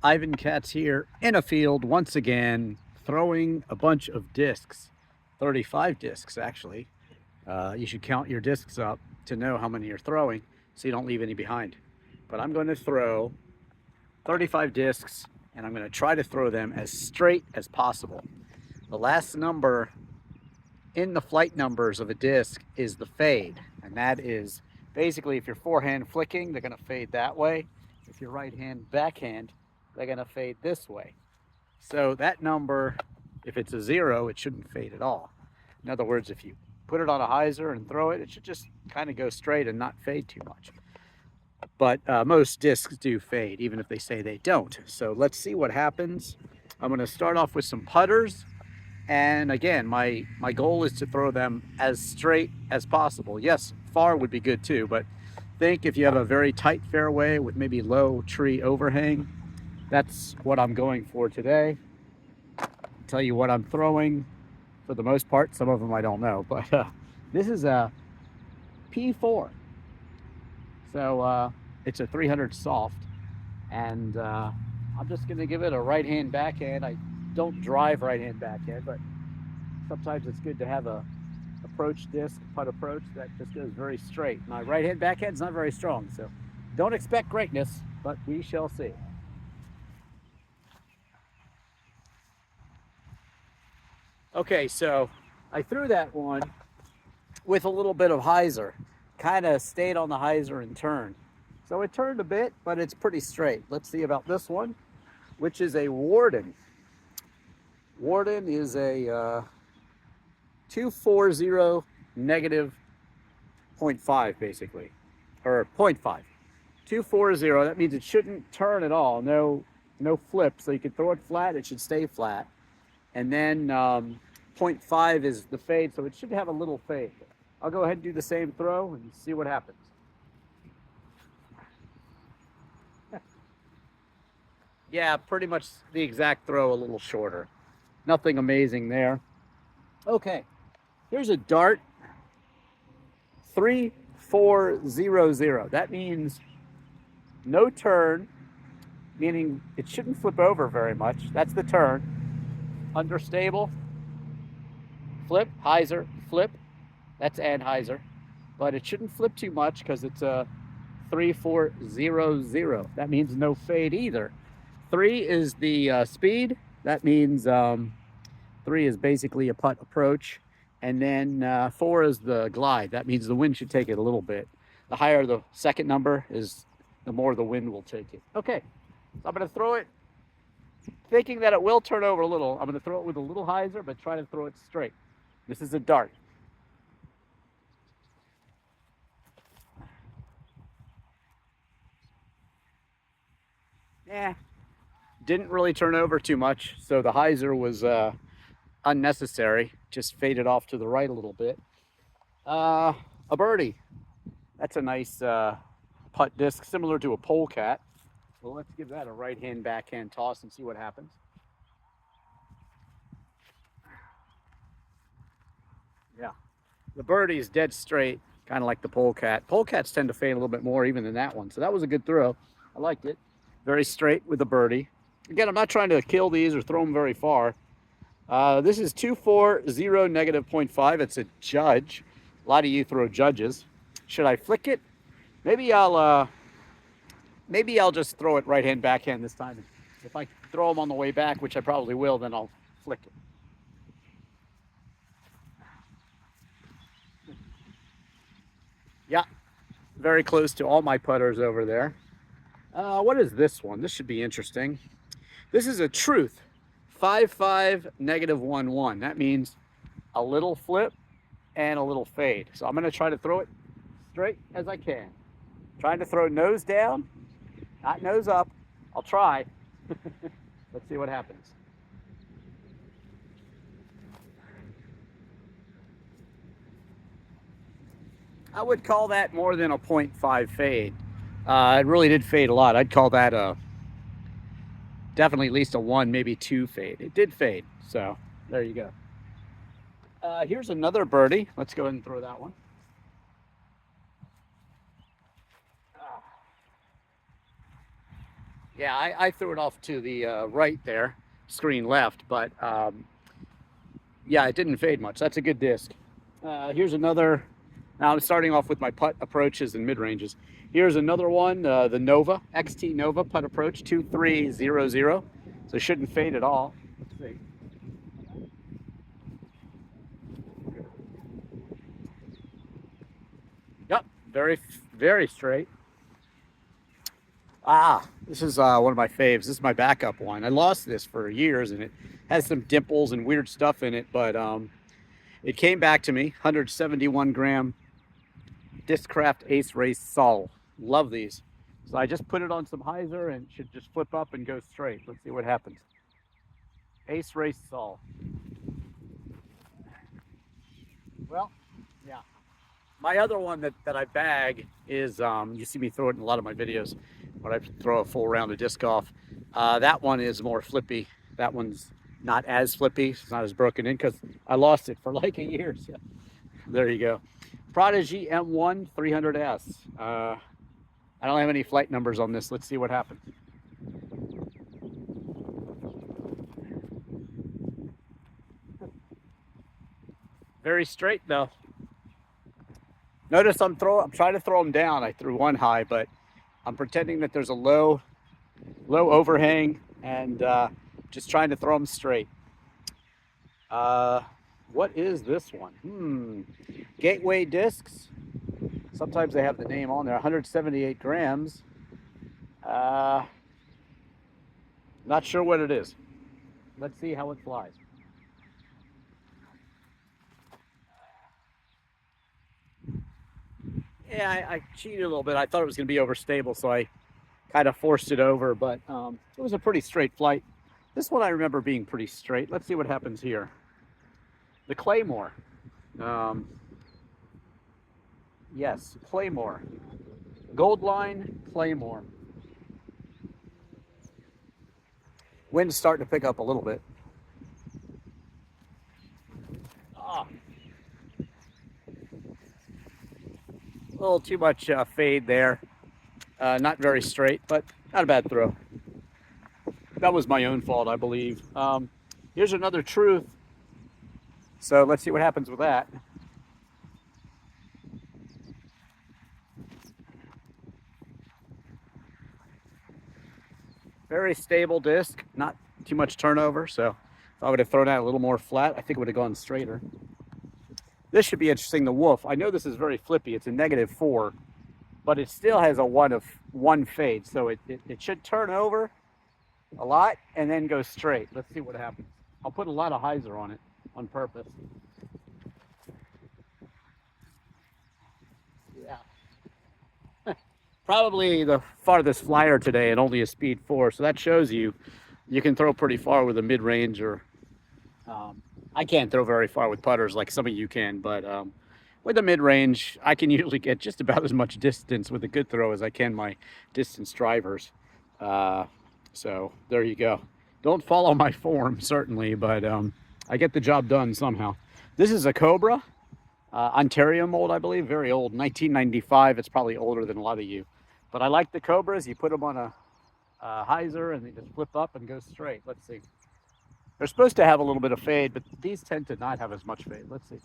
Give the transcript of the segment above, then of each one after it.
Ivan Katz here in a field once again, throwing a bunch of discs, 35 discs actually. You should count your discs up to know how many you're throwing so you don't leave any behind. But I'm going to throw 35 discs and I'm going to try to throw them as straight as possible. The last number in the flight numbers of a disc is the fade, and that is basically if you're forehand flicking, they're going to fade that way. If you're right hand backhand, they're going to fade this way. So that number, if it's a 0, it shouldn't fade at all. In other words, if you put it on a hyzer and throw it, it should just kind of go straight and not fade too much. But most discs do fade, even if they say they don't. So let's see what happens. I'm going to start off with some putters. And again, my goal is to throw them as straight as possible. Yes, far would be good too, but think if you have a very tight fairway with maybe low tree overhang, that's what I'm going for today. I'll tell you what I'm throwing for the most part. Some of them I don't know, but this is a P4. So it's a 300 soft, and I'm just going to give it a right-hand backhand. I don't drive right-hand backhand, but sometimes it's good to have a approach disc, putt approach that just goes very straight. My right-hand backhand's not very strong, so don't expect greatness, but we shall see. Okay, so I threw that one with a little bit of hyzer. Kind of stayed on the hyzer and turned. So it turned a bit, but it's pretty straight. Let's see about this one, which is a Warden. Warden is a 240 negative 0.5 basically, or 0.5. 240, that means it shouldn't turn at all. No flip, so you can throw it flat, it should stay flat. And then 0.5 is the fade, so it should have a little fade. I'll go ahead and do the same throw and see what happens. Yeah, pretty much the exact throw, a little shorter. Nothing amazing there. Okay, here's a dart. 3400. That means no turn, meaning it shouldn't flip over very much. That's the turn. Understable, flip, hyzer, flip. That's anhyzer, but it shouldn't flip too much because it's a 3400. That means no fade either. 3 is the speed. That means 3 is basically a putt approach, and then 4 is the glide. That means the wind should take it a little bit. The higher the second number is, the more the wind will take it. Okay, so I'm going to throw it thinking that it will turn over a little. I'm going to throw it with a little hyzer, but try to throw it straight. This is a dart. Didn't really turn over too much, so the hyzer was unnecessary. Just faded off to the right a little bit. A birdie. That's a nice putt disc, similar to a polecat. Well, let's give that a right-hand backhand toss and see what happens. Yeah, the birdie is dead straight, kind of like the polecat. Polecats tend to fade a little bit more even than that one, so that was a good throw. I liked it. Very straight with the birdie. Again, I'm not trying to kill these or throw them very far. This is 240 negative 0.5. It's a judge. A lot of you throw judges. Should I flick it? Maybe I'll just throw it right hand backhand this time. If I throw them on the way back, which I probably will, then I'll flick it. Yeah, very close to all my putters over there. What is this one? This should be interesting. This is a Truth 55 negative 11. That means a little flip and a little fade. So I'm going to try to throw it straight as I can. Trying to throw nose down, not nose up. I'll try. Let's see what happens. I would call that more than a 0.5 fade. It really did fade a lot. I'd call that a definitely at least a 1, maybe 2 fade. It did fade, so there you go. Here's another birdie. Let's go ahead and throw that one. Yeah, I threw it off to the right there, screen left, but yeah, it didn't fade much. That's a good disc. Here's another. Now I'm starting off with my putt approaches and mid ranges. Here's another one, the Nova, XT Nova putt approach 2300. So it shouldn't fade at all. Let's see. Yep, very straight. Ah, this is one of my faves. This is my backup one. I lost this for years, and it has some dimples and weird stuff in it, but it came back to me. 171 gram Discraft Ace Race Sol. Love these. So I just put it on some hyzer and should just flip up and go straight. Let's see what happens. Ace Race Sol. Well, yeah. My other one that I bag is, you see me throw it in a lot of my videos when I throw a full round of disc golf. That one is more flippy. That one's not as flippy. It's not as broken in because I lost it for like a year. So there you go. Prodigy M1 300S. I don't have any flight numbers on this. Let's see what happens. Very straight though. Notice I'm trying to throw them down. I threw one high, but I'm pretending that there's a low overhang and just trying to throw them straight. What is this one? Gateway discs. Sometimes they have the name on there. 178 grams. Not sure what it is. Let's see how it flies. Yeah, I cheated a little bit. I thought it was going to be overstable, so I kind of forced it over, but it was a pretty straight flight. This one I remember being pretty straight. Let's see what happens here. The Claymore. Yes, Claymore. Gold line, Claymore. Wind's starting to pick up a little bit. Oh. A little too much fade there. Not very straight, but not a bad throw. That was my own fault, I believe. Here's another truth. So let's see what happens with that. Very stable disc, not too much turnover. So if I would have thrown out a little more flat, I think it would have gone straighter. This should be interesting, the Wolf. I know this is very flippy. It's a -4, but it still has a one fade. So it should turn over a lot and then go straight. Let's see what happens. I'll put a lot of hyzer on it on purpose. Yeah. Probably the farthest flyer today and only a speed 4. So that shows you can throw pretty far with a mid-range or I can't throw very far with putters like some of you can, but with a mid-range, I can usually get just about as much distance with a good throw as I can my distance drivers. So there you go. Don't follow my form, certainly, but I get the job done somehow. This is a Cobra, Ontario mold, I believe, very old, 1995. It's probably older than a lot of you. But I like the Cobras. You put them on a hyzer and they just flip up and go straight. Let's see. They're supposed to have a little bit of fade, but these tend to not have as much fade. Let's see.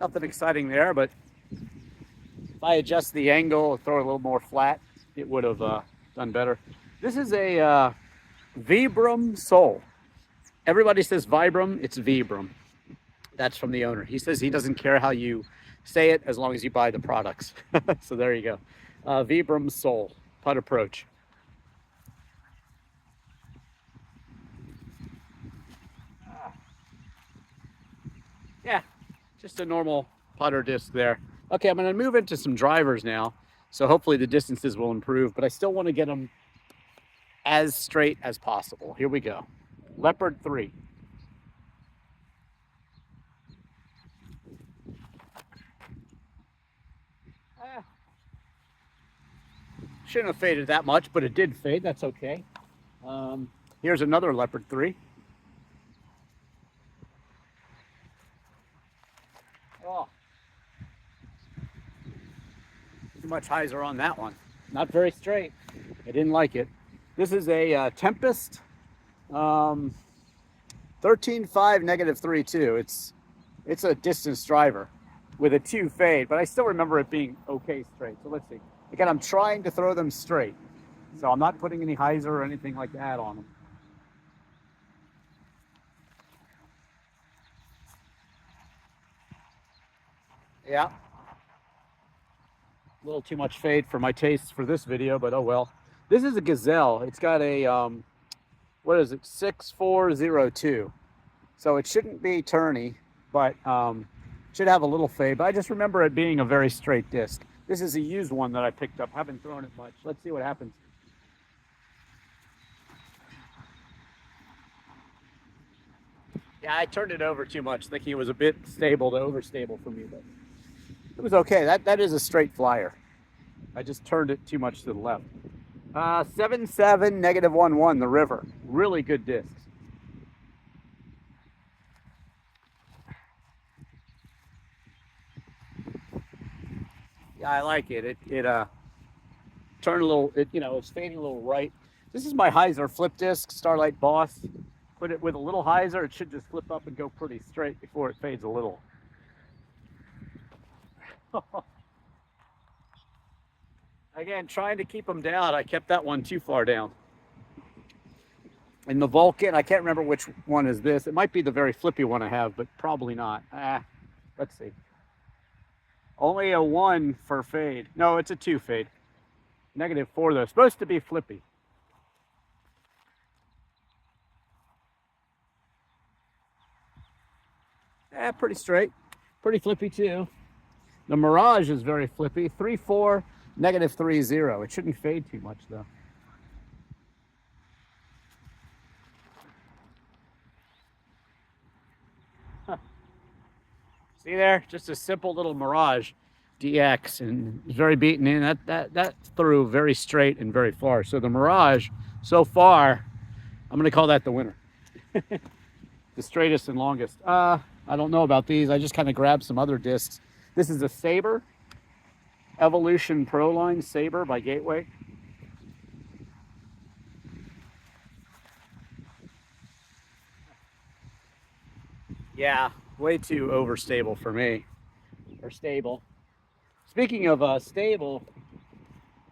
Nothing exciting there, but if I adjust the angle and throw it a little more flat, it would have done better. This is a Vibram Sol. Everybody says Vibram, it's Vibram. That's from the owner. He says he doesn't care how you say it as long as you buy the products. So there you go. Vibram Sol, putt approach. Yeah, just a normal putter disc there. Okay, I'm going to move into some drivers now. So hopefully the distances will improve, but I still want to get them as straight as possible. Here we go. Leopard 3. Shouldn't have faded that much, but it did fade. That's okay. Here's another Leopard 3. Oh. Too much hyzer on that one. Not very straight. I didn't like it. This is a Tempest 13.5 -3.2. It's a distance driver with a 2 fade, but I still remember it being okay straight. So let's see. Again, I'm trying to throw them straight. So I'm not putting any hyzer or anything like that on them. Yeah. A little too much fade for my taste for this video, but oh well. This is a Gazelle. It's got a, what is it, 6402. So it shouldn't be turny, but should have a little fade. But I just remember it being a very straight disc. This is a used one that I picked up. Haven't thrown it much. Let's see what happens. Yeah, I turned it over too much, thinking it was a bit stable to overstable for me, but it was okay. That is a straight flyer. I just turned it too much to the left. 7.7 -1.1, the river. Really good discs. Yeah, I like it. It turned a little, it's fading a little right. This is my hyzer flip disc, Starlight Boss. Put it with a little hyzer, it should just flip up and go pretty straight before it fades a little. Again, trying to keep them down. I kept that one too far down. And the Vulcan, I can't remember which one is this. It might be the very flippy one I have, but probably not. Let's see. Only a 1 for fade. No, it's a 2 fade. -4 though. It's supposed to be flippy. Pretty straight. Pretty flippy too. The Mirage is very flippy. 3.4 -3.0. It shouldn't fade too much though. See there? Just a simple little Mirage DX, and it's very beaten in. That threw very straight and very far. So the Mirage, so far, I'm going to call that the winner. The straightest and longest. I don't know about these. I just kind of grabbed some other discs. This is a Sabre. Evolution Pro Line Sabre by Gateway. Yeah, way too overstable for me. Or stable. Speaking of stable,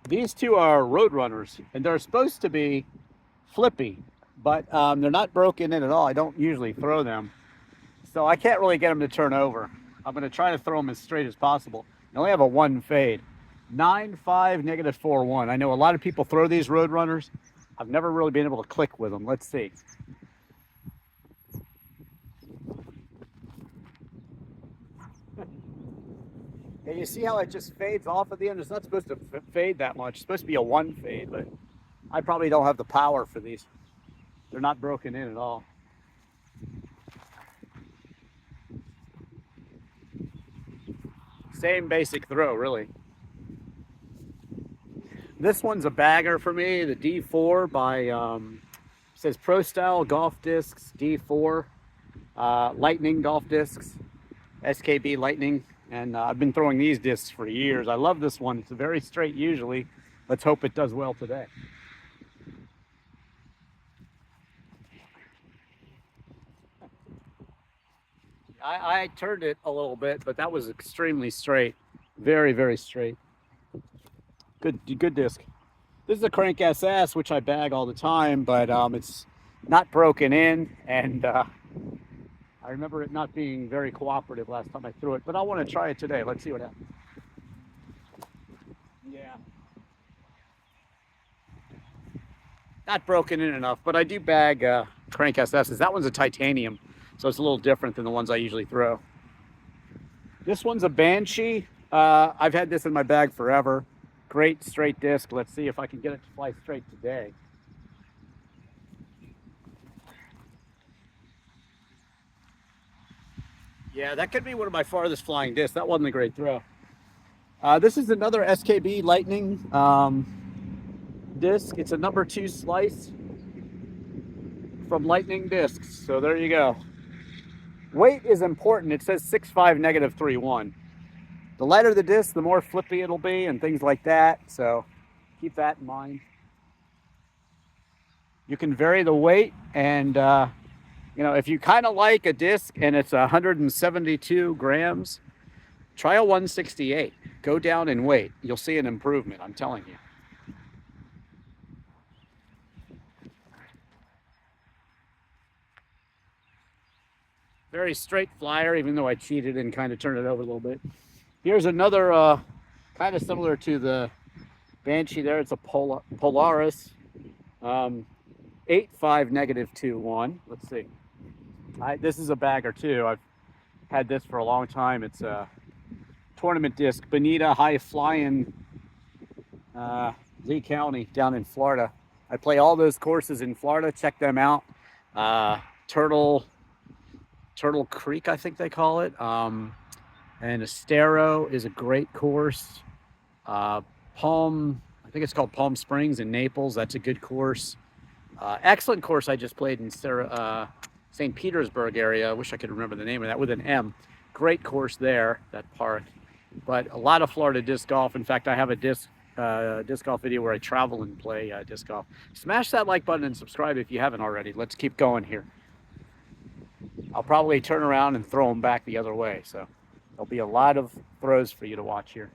these two are Roadrunners, and they're supposed to be flippy, but they're not broken in at all. I don't usually throw them, so I can't really get them to turn over. I'm going to try to throw them as straight as possible. I only have a 1 fade. 9.5 -4.1. I know a lot of people throw these Roadrunners. I've never really been able to click with them. Let's see. Yeah, you see how it just fades off at the end? It's not supposed to fade that much. It's supposed to be a 1 fade, but I probably don't have the power for these. They're not broken in at all. Same basic throw, really. This one's a bagger for me, the D4 by, says Pro Style Golf Discs, D4, Lightning Golf Discs, SKB Lightning, and I've been throwing these discs for years. I love this one. It's very straight usually. Let's hope it does well today. I turned it a little bit, but that was extremely straight. Very, very straight. Good disc. This is a Crank SS, which I bag all the time, but it's not broken in, and I remember it not being very cooperative last time I threw it, but I want to try it today. Let's see what happens. Yeah. Not broken in enough, but I do bag Crank SS's. That one's a titanium, so it's a little different than the ones I usually throw. This one's a Banshee. I've had this in my bag forever. Great straight disc. Let's see if I can get it to fly straight today. Yeah, that could be one of my farthest flying discs. That wasn't a great throw. This is another SKB Lightning disc. It's a number 2 slice from Lightning Discs. So there you go. Weight is important. It says 6.5 -3.1. The lighter the disc, the more flippy it'll be and things like that. So keep that in mind. You can vary the weight, and you know, if you kind of like a disc and it's 172 grams, try a 168. Go down in weight. You'll see an improvement, I'm telling you. Very straight flyer, even though I cheated and kind of turned it over a little bit. Here's another kind of similar to the Banshee there. It's a Polaris 8.5 -2.1. Let's see. This is a bagger too. I've had this for a long time. It's a tournament disc, Bonita High Flying, Lee County down in Florida. I play all those courses in Florida. Check them out. Turtle Creek, I think they call it. And Estero is a great course. I think it's called Palm Springs in Naples. That's a good course. Excellent course I just played in St. Petersburg area. I wish I could remember the name of that, with an M. Great course there, that park. But a lot of Florida disc golf. In fact, I have a disc golf video where I travel and play disc golf. Smash that like button and subscribe if you haven't already. Let's keep going here. I'll probably turn around and throw them back the other way. So there'll be a lot of throws for you to watch here.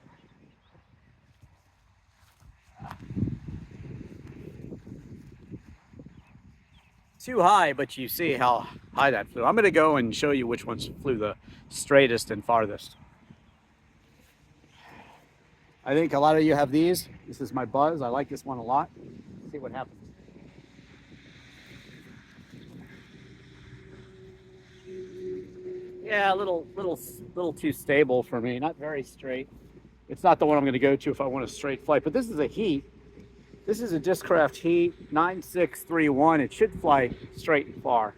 Too high, but you see how high that flew. I'm going to go and show you which ones flew the straightest and farthest. I think a lot of you have these. This is my Buzz. I like this one a lot. Let's see what happens. Yeah, a little too stable for me. Not very straight. It's not the one I'm going to go to if I want a straight flight. But this is a heat. This is a Discraft Heat 9631. It should fly straight and far,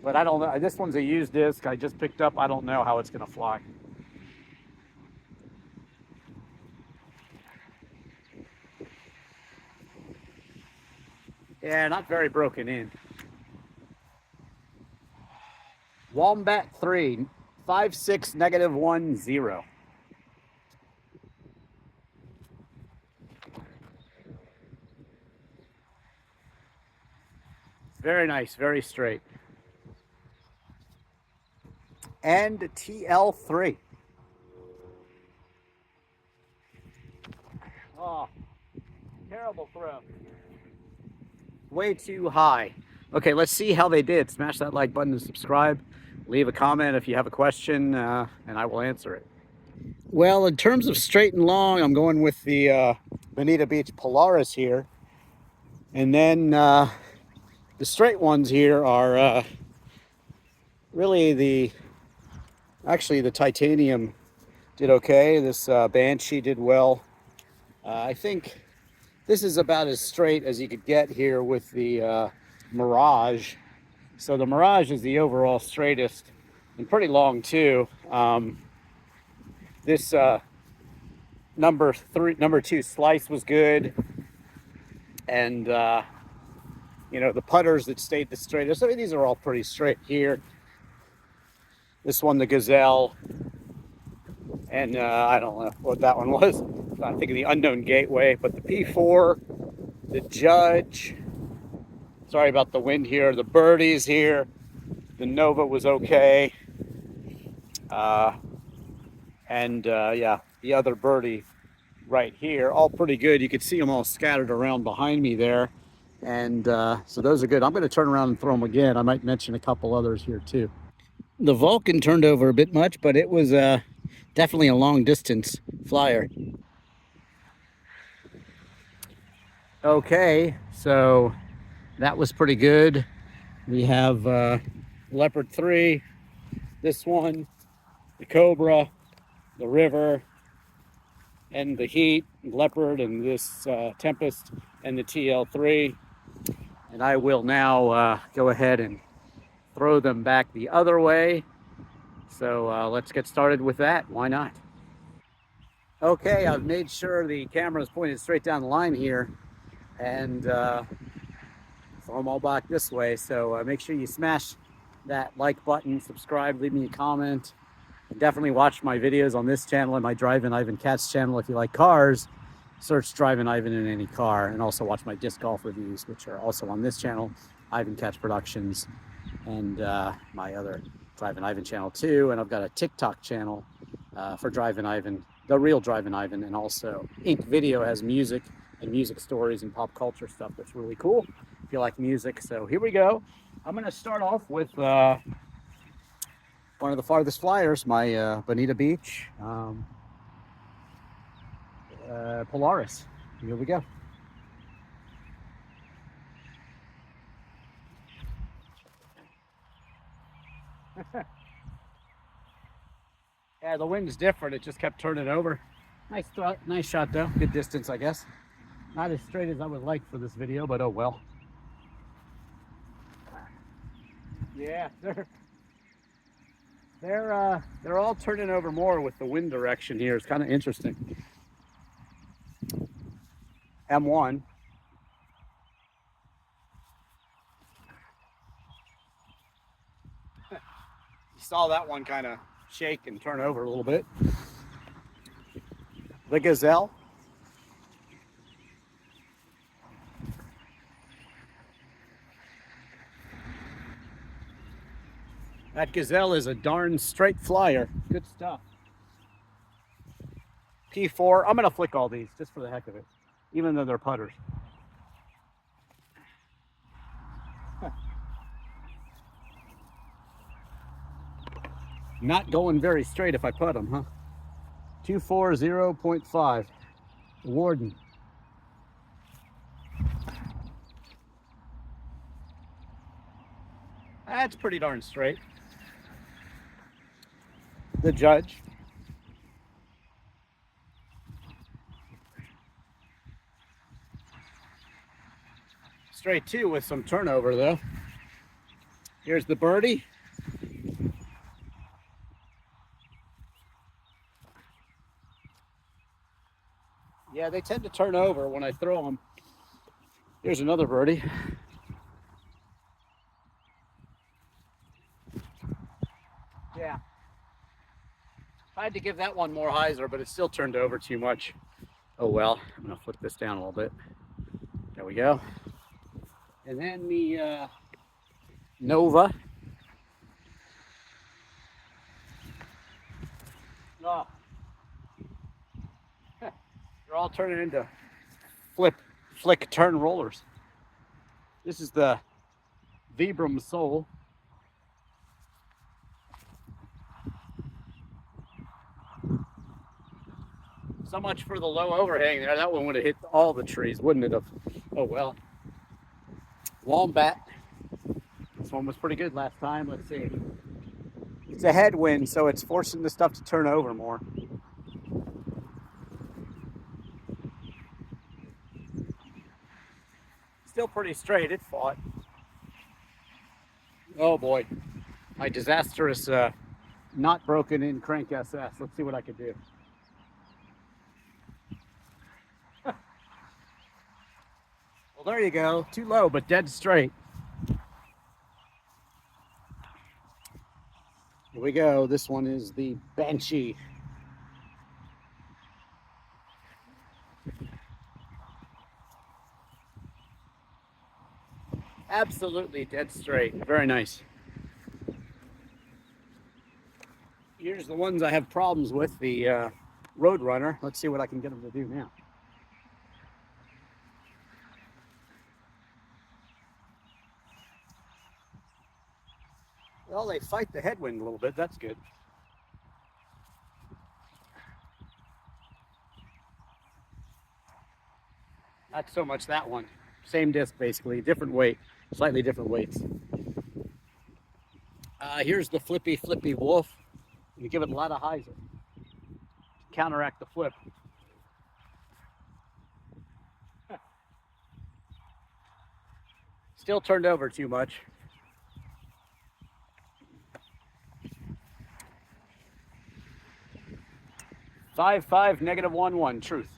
but I don't know. This one's a used disc I just picked up. I don't know how it's going to fly. Yeah, not very broken in. Wombat 3, 56 -10. Very nice, very straight. And TL3. Oh, terrible throw. Way too high. Okay, let's see how they did. Smash that like button and subscribe. Leave a comment if you have a question, and I will answer it. Well, in terms of straight and long, I'm going with the Bonita Beach Polaris here. And then the straight ones here are really actually the titanium did okay. This Banshee did well. I think this is about as straight as you could get here with the Mirage. So the Mirage is the overall straightest and pretty long too. This number 2 slice was good, and you know, the putters that stayed the straightest. I mean, these are all pretty straight here. This one, the Gazelle, and I don't know what that one was. I'm thinking the Unknown Gateway, but the P4, the Judge. Sorry about the wind here. The Birdies here. The Nova was okay. Yeah, the other birdie right here, all pretty good. You could see them all scattered around behind me there. And so those are good. I'm going to turn around and throw them again. I might mention a couple others here too. The Vulcan turned over a bit much, but it was definitely a long distance flyer. Okay, so that was pretty good. We have Leopard 3, this one, the Cobra, the River, and the Heat, Leopard, and this Tempest, and the TL3. And I will now go ahead and throw them back the other way. So let's get started with that. Why not? Okay, I've made sure the camera is pointed straight down the line here, and throw them all back this way. So make sure you smash that like button, subscribe, leave me a comment, Definitely watch my videos on this channel and my DrivinIvanKatz channel if you like cars. Search Drivin Ivan in any car, and also watch my disc golf reviews, which are also on this channel, Ivan Katz Productions, and my other Drivin Ivan channel too. And I've got a TikTok channel for Drivin Ivan, the real Drivin Ivan, and also Ink Video has music and music stories and pop culture stuff that's really cool if you like music. So here we go. I'm going to start off with one of the farthest flyers, my Bonita Beach Polaris. Here we go. Yeah, the wind's different. It just kept turning over. Nice shot though. Good distance, I guess. Not as straight as I would like for this video, but oh well. Yeah, they're all turning over more with the wind direction here. It's kind of interesting. M1. You saw that one kind of shake and turn over a little bit. The Gazelle. That Gazelle is a darn straight flyer. Good stuff. P4. I'm going to flick all these just for the heck of it, even though they're putters. Not going very straight if I put them, huh? 240.5. Warden. That's pretty darn straight. The Judge. Straight two with some turnover though. Here's the Birdie. Yeah, they tend to turn over when I throw them. Here's another Birdie. Yeah. I had to give that one more hyzer, but it still turned over too much. Oh well, I'm gonna flip this down a little bit. There we go. And then the Nova. Oh. They're all turning into flick turn rollers. This is the Vibram Soul. So much for the low overhang there. That one would have hit all the trees, wouldn't it have? Oh well. Wombat. This one was pretty good last time. Let's see. It's a headwind, so it's forcing the stuff to turn over more. Still pretty straight. It fought. Oh boy. My disastrous not broken in crank SS. Let's see what I could do. Well, there you go. Too low, but dead straight. Here we go. This one is the Banshee. Absolutely dead straight. Very nice. Here's the ones I have problems with, the Roadrunner. Let's see what I can get them to do now. Well, they fight the headwind a little bit. That's good. Not so much that one. Same disc, basically. Different weight. Slightly different weights. Here's the Flippy Wolf. You give it a lot of hyzer to counteract the flip. Still turned over too much. -5, -1, truth.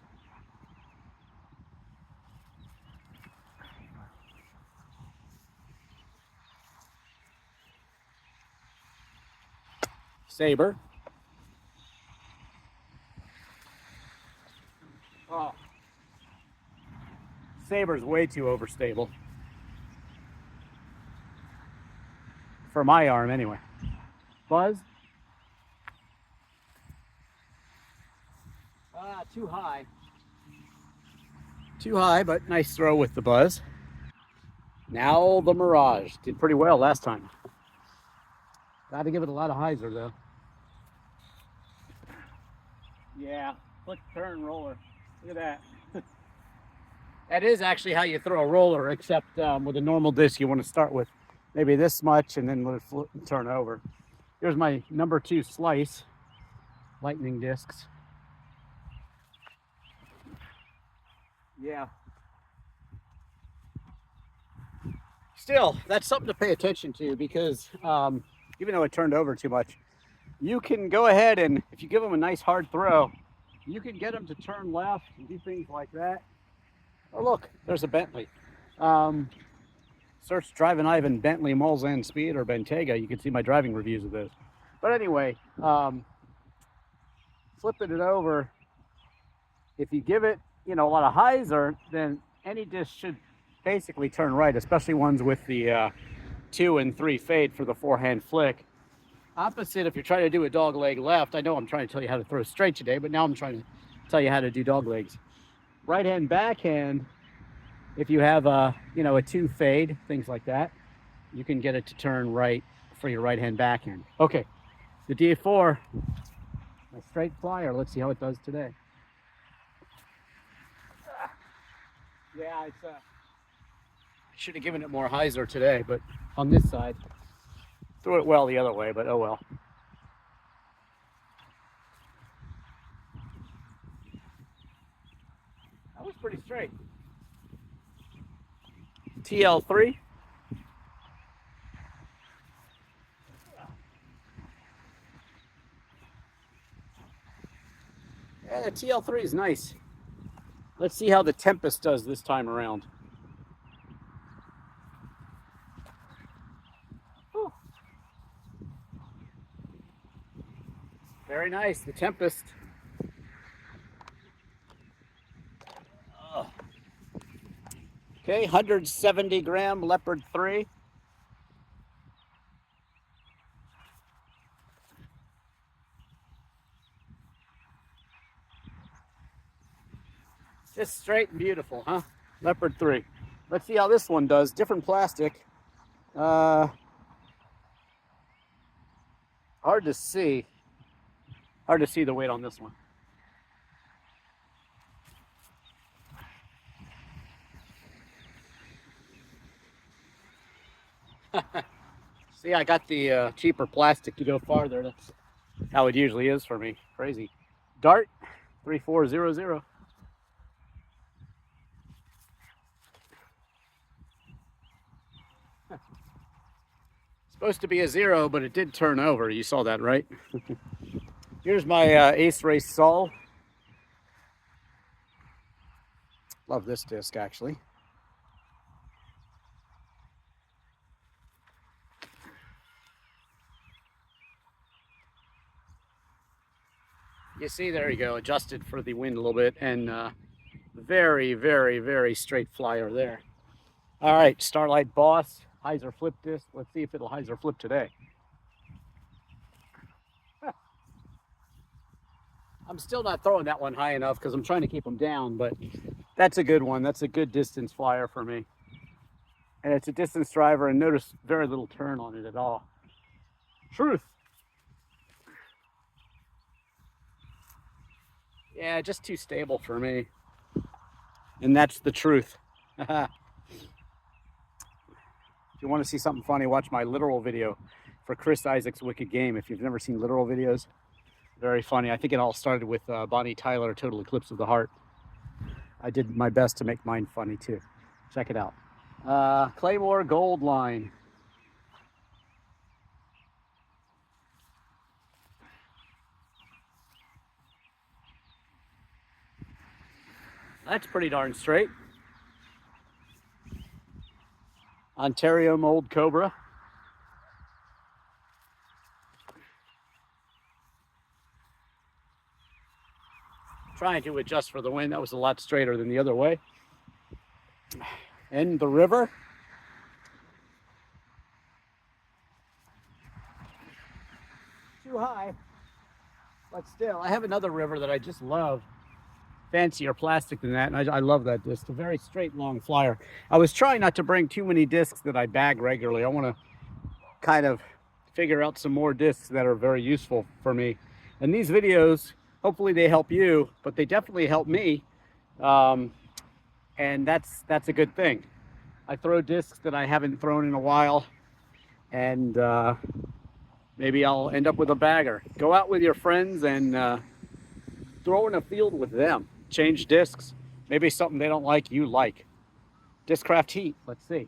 Saber. Oh, Saber's way too overstable. For my arm, anyway. Buzz? Too high. Too high, but nice throw with the Buzz. Now the Mirage. Did pretty well last time. Got to give it a lot of hyzer, though. Yeah, quick turn roller. Look at that. That is actually how you throw a roller, except with a normal disc, you want to start with maybe this much and then let it flip and turn over. Here's my number 2 slice, lightning discs. Yeah. Still, that's something to pay attention to because even though it turned over too much, you can go ahead and if you give them a nice hard throw, you can get them to turn left and do things like that. Oh, look, there's a Bentley. Search Drivin Ivan, Bentley, Mulsanne Speed, or Bentayga. You can see my driving reviews of those. But anyway, flipping it over, if you give it, a lot of hyzer, then any disc should basically turn right, especially ones with the 2 and 3 fade for the forehand flick. Opposite, if you're trying to do a dog leg left, I know I'm trying to tell you how to throw straight today, but now I'm trying to tell you how to do dog legs. Right hand, backhand, if you have a 2 fade, things like that, you can get it to turn right for your right hand backhand. Okay, the D4, a straight flyer. Let's see how it does today. Yeah, it's I should have given it more hyzer today, but on this side, threw it well the other way, but oh well. That was pretty straight. TL3. Yeah, the TL3 is nice. Let's see how the Tempest does this time around. Whew. Very nice, the Tempest. Okay, 170 gram Leopard 3. Just straight and beautiful, huh? Leopard 3. Let's see how this one does. Different plastic. Hard to see. Hard to see the weight on this one. See, I got the cheaper plastic to go farther. That's how it usually is for me. Crazy. Dart 3400. Supposed to be a 0, but it did turn over. You saw that, right? Here's my Ace Race Sol. Love this disc, actually. You see, there you go, adjusted for the wind a little bit, and very, very, very straight flyer there. All right, Starlight Boss, hyzer flip disc. Let's see if it'll hyzer flip today. I'm still not throwing that one high enough because I'm trying to keep them down, but that's a good one. That's a good distance flyer for me. And it's a distance driver, and notice very little turn on it at all. Truth. Yeah, just too stable for me. And that's the truth. If you want to see something funny, watch my literal video for Chris Isaac's Wicked Game. If you've never seen literal videos, very funny. I think it all started with Bonnie Tyler, Total Eclipse of the Heart. I did my best to make mine funny too. Check it out. Claymore Gold Line. That's pretty darn straight. Ontario Mold Cobra. trying to adjust for the wind. That was a lot straighter than the other way. And the river. Too high, but still, I have another river that I just love. Fancier plastic than that, and I love that disc. A very straight, long flyer. I was trying not to bring too many discs that I bag regularly. I want to kind of figure out some more discs that are very useful for me. And these videos, hopefully they help you, but they definitely help me. And that's a good thing. I throw discs that I haven't thrown in a while, and maybe I'll end up with a bagger. Go out with your friends and throw in a field with them. Change discs. Maybe something they don't like, you like. Discraft heat. Let's see.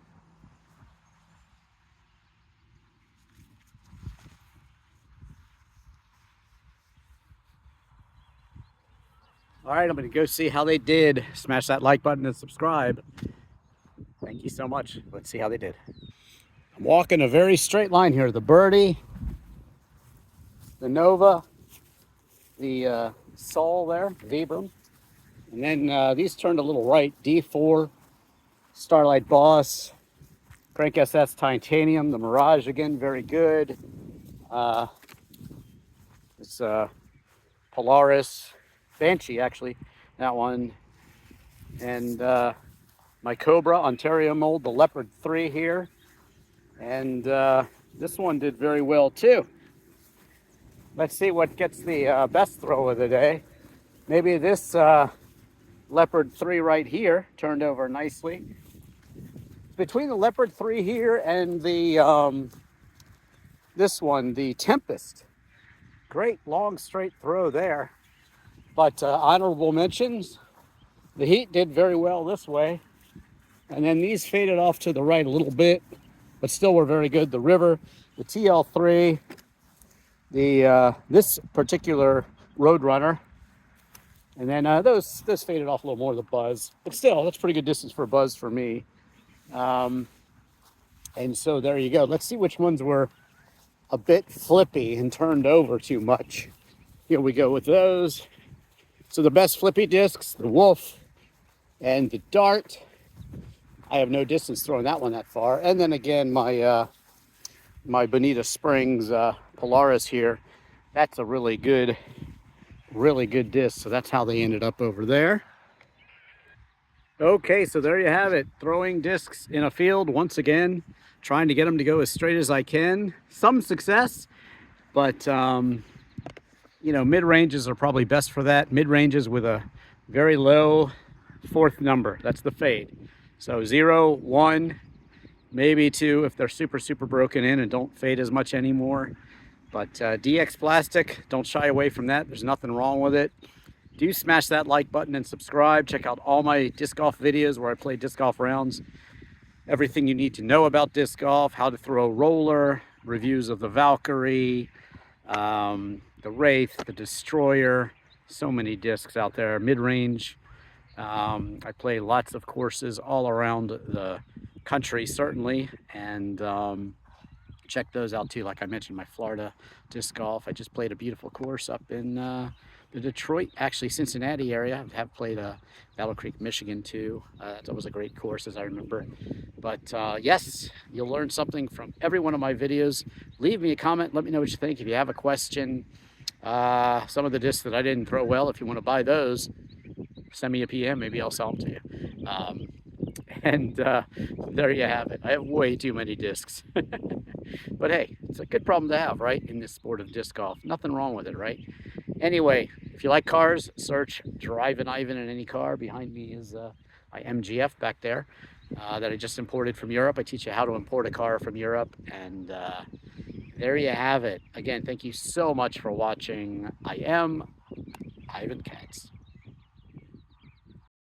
All right, I'm going to go see how they did. Smash that like button and subscribe. Thank you so much. Let's see how they did. I'm walking a very straight line here. The Birdie, the Nova, the Soul there, Vibram. And then these turned a little right. D4, Starlight Boss, Crank SS Titanium, the Mirage again, very good. It's Polaris, Banshee actually, that one. And my Cobra, Ontario mold, the Leopard 3 here. And this one did very well too. Let's see what gets the best throw of the day. Maybe this Leopard 3 right here turned over nicely. Between the Leopard 3 here and the this one, the Tempest. Great long straight throw there. But honorable mentions. The Heat did very well this way. And then these faded off to the right a little bit, but still were very good. The River, the TL3, the this particular Roadrunner. And then those faded off a little more, the Buzz. But still, that's pretty good distance for a Buzz for me. And so there you go. Let's see which ones were a bit flippy and turned over too much. Here we go with those. So the best flippy discs, the Wolf and the Dart. I have no distance throwing that one that far. And then again, my my Bonita Springs Polaris here. That's a really good disc. So that's how they ended up over there. Okay, so there you have it. Throwing discs in a field once again, trying to get them to go as straight as I can. Some success, but you know, mid-ranges are probably best for that. Mid-ranges with a very low fourth number. That's the fade. So 0, 1, maybe 2 if they're super broken in and don't fade as much anymore. But DX plastic, don't shy away from that. There's nothing wrong with it. Do smash that like button and subscribe. Check out all my disc golf videos where I play disc golf rounds. Everything you need to know about disc golf, how to throw roller, reviews of the Valkyrie, the Wraith, the Destroyer. So many discs out there, mid-range. I play lots of courses all around the country, certainly, and check those out too. Like I mentioned, my Florida disc golf. I just played a beautiful course up in the Detroit, actually Cincinnati area. I have played Battle Creek, Michigan too. That was a great course, as I remember. But yes, you'll learn something from every one of my videos. Leave me a comment. Let me know what you think. If you have a question, some of the discs that I didn't throw well, if you want to buy those, send me a PM. Maybe I'll sell them to you. And there you have it. I have way too many discs. But hey, it's a good problem to have, right? In this sport of disc golf. Nothing wrong with it, right? Anyway, if you like cars, search Drivin Ivan in any car. Behind me is my MGF back there that I just imported from Europe. I teach you how to import a car from Europe. And there you have it. Again, thank you so much for watching. I am Ivan Katz.